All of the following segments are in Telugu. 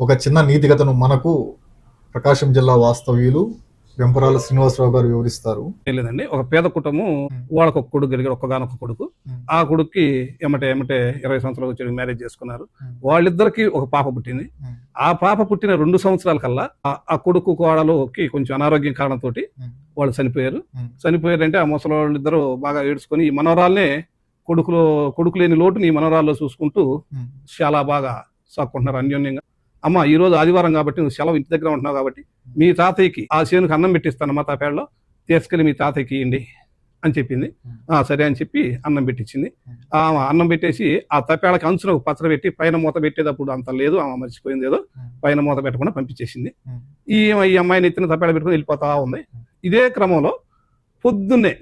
ఒక చిన్న నీతి కథను మనకు ప్రకాశం జిల్లా వాస్తవ్యులు వెంపరాల శ్రీనివాసరావు గారు వివరిస్తారు. లేదండి, ఒక పేద కుటుంబం, వాళ్ళకు ఒక కొడుకు కలిగాడు, ఒక్కగానొక కొడుకు. ఆ కొడుక్కి ఎమ్మటే 20 సంవత్సరాలు వచ్చి మ్యారేజ్ చేసుకున్నారు. వాళ్ళిద్దరికి ఒక పాప పుట్టింది. ఆ పాప పుట్టిన 2 సంవత్సరాల కల్లా ఆ కొడుకు కోడలుకి కొంచెం అనారోగ్యం కారణంతో వాళ్ళు చనిపోయారు. చనిపోయారంటే ఆ ముసలి వాళ్ళిద్దరూ బాగా ఏడ్చుకొని ఈ మనవరాలనే కొడుకు లేని లోటుని ఈ మనవరాల్లో చూసుకుంటూ చాలా బాగా సాక్కుంటున్నారు అన్యోన్యంగా. అమ్మ, ఈ రోజు ఆదివారం కాబట్టి నువ్వు సెలవు ఇంటి దగ్గర ఉంటున్నావు కాబట్టి మీ తాతయ్యకి ఆ చేనుకు అన్నం పెట్టిస్తాను మా తాపేళ్ళలో, తీసుకెళ్ళి మీ తాతయ్యకి ఇవ్వండి అని చెప్పింది. సరే అని చెప్పి అన్నం పెట్టించింది. అన్నం పెట్టేసి ఆ తపేళ్ళకి అంచున ఒక పచ్చడి పెట్టి పైన మూత పెట్టేటప్పుడు అంత లేదు, ఆమె మర్చిపోయింది, ఏదో పైన మూత పెట్టకుండా పంపించేసింది. ఈ అమ్మాయిని ఎత్తిన తపేళ పెట్టుకుని వెళ్ళిపోతా ఉంది. ఇదే క్రమంలో పొద్దున్నే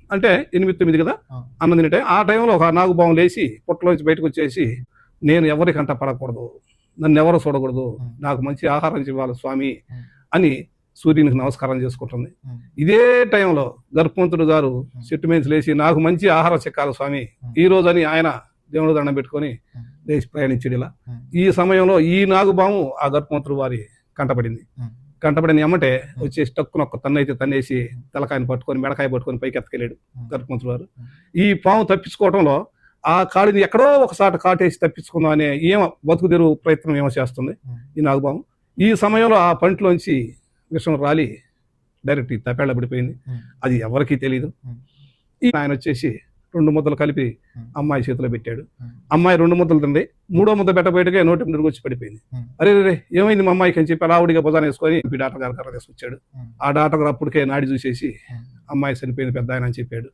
అంటే 8-9 కదా అన్నం తినే టైం, ఆ టైంలో ఒక నాగుబావం లేచి పుట్టలోంచి బయటకు వచ్చేసి, నేను ఎవరి కంట పడకూడదు, నన్ను ఎవరు చూడకూడదు, నాకు మంచి ఆహారం ఇవ్వాలి స్వామి అని సూర్యునికి నమస్కారం చేసుకుంటుంది. ఇదే టైంలో గర్భవంతుడు గారు చెట్టు మీద లేచి, నాకు మంచి ఆహారం చిక్కాలి స్వామి ఈ రోజు అని ఆయన దేవుడు దండం పెట్టుకొని లేచి ప్రయాణించాడు. ఇలా ఈ సమయంలో ఈ నాగుబాము ఆ గర్భవంతుడు వారి కంటపడింది. కంటపడిన ఎమ్మటే వచ్చేసి టక్కున ఒక్క తన్నైతే తన్నేసి తలకాయని పట్టుకొని మెడకాయ పట్టుకొని పైకి ఎత్తకెళ్ళాడు గర్భవంతుడు వారు. ఈ పాము తప్పించుకోవడంలో ఆ కాడిని ఎక్కడో ఒకసారి కాటేసి తప్పించుకుందాం అనే బతుకు తెరువు ప్రయత్నం ఏమో చేస్తుంది ఈ నాగుబాము. ఈ సమయంలో ఆ పంటలోంచి విషం రాలి డైరెక్ట్ తపేళ్ళ పడిపోయింది. అది ఎవరికీ తెలియదు. ఆయన వచ్చేసి 2 ముద్దలు కలిపి అమ్మాయి చేతిలో పెట్టాడు. అమ్మాయి 2 ముద్దలు తింది. 3వ ముద్ద పెట్టబోయేట్టుగా నోటి నుండి వచ్చి పడిపోయింది. అరే రే ఏమైంది మా అమ్మాయికి అని చెప్పి ఆవిడిగా భుజాన్ని వేసుకొని డాక్టర్ గారు కర్ర తీసుకొచ్చాడు. ఆ డాక్టర్ గారు అప్పటికే నాడి చూసేసి అమ్మాయి చనిపోయింది పెద్ద ఆయన అని చెప్పాడు.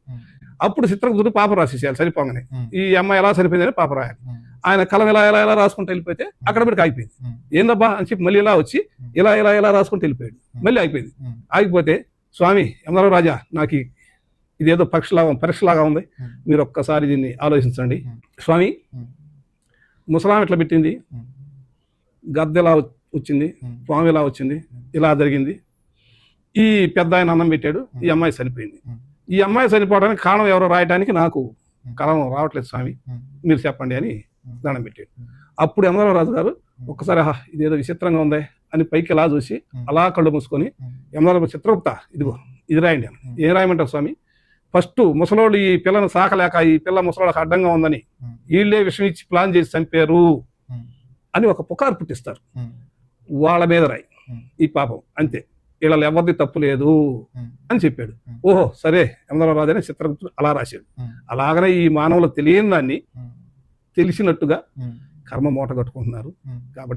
అప్పుడు చిత్రగుప్తుడు పాప రాసేసేయాలి చనిపోగానే, ఈ అమ్మాయి ఎలా చనిపోయిందని పాప రాయాలి. ఆయన కలం ఇలా ఇలా ఇలా రాసుకుంటూ వెళ్ళిపోతే అక్కడ పెడికి ఆగిపోయింది. ఏందబ్బా అని చెప్పి మళ్ళీ ఇలా వచ్చి ఇలా ఇలా ఇలా రాసుకుంటూ వెళ్ళిపోయాడు. మళ్ళీ ఆగిపోయింది. ఆగిపోతే, స్వామి యమధర్మ రాజా, నాకు ఇదేదో పరీక్షలాగా ఉంది, మీరు ఒక్కసారి దీన్ని ఆలోచించండి స్వామి. ముసలాం ఎట్లా పెట్టింది, గద్దె ఎలా వచ్చింది, పాము ఎలా వచ్చింది, ఇలా జరిగింది. ఈ పెద్ద ఆయన అన్నం పెట్టాడు, ఈ అమ్మాయి చనిపోయింది. ఈ అమ్మాయి చనిపోవడానికి కారణం ఎవరో రాయడానికి నాకు కలం రావట్లేదు స్వామి, మీరు చెప్పండి అని దండం పెట్టాడు. అప్పుడు యమధర్మరాజు గారు ఒక్కసారి ఇదేదో విచిత్రంగా ఉంది అని పైకి ఎలా చూసి అలా కళ్ళు మూసుకొని, యమధర్మ చిత్రగుప్త ఇదిగో ఇది రాయండి అని. ఏం రాయమంటారు స్వామి, ఫస్ట్ ముసలోళ్ళు ఈ పిల్లను సాకలేక ఈ పిల్ల ముసలోళ్ళకి అడ్డంగా ఉందని వీళ్ళే విషయం ఇచ్చి ప్లాన్ చేసి చంపారు అని ఒక పుకారు పుట్టిస్తారు. వాళ్ళ మీద రాయి ఈ పాపం, అంతే, వీళ్ళలో ఎవరిది తప్పు లేదు అని చెప్పాడు. ఓహో సరే యమధర్మరాజు అని చిత్రగుప్తుడు అలా రాశాడు. అలాగనే ఈ మానవులు తెలియని దాన్ని తెలిసినట్టుగా కర్మ మూట కట్టుకుంటున్నారు కాబట్టి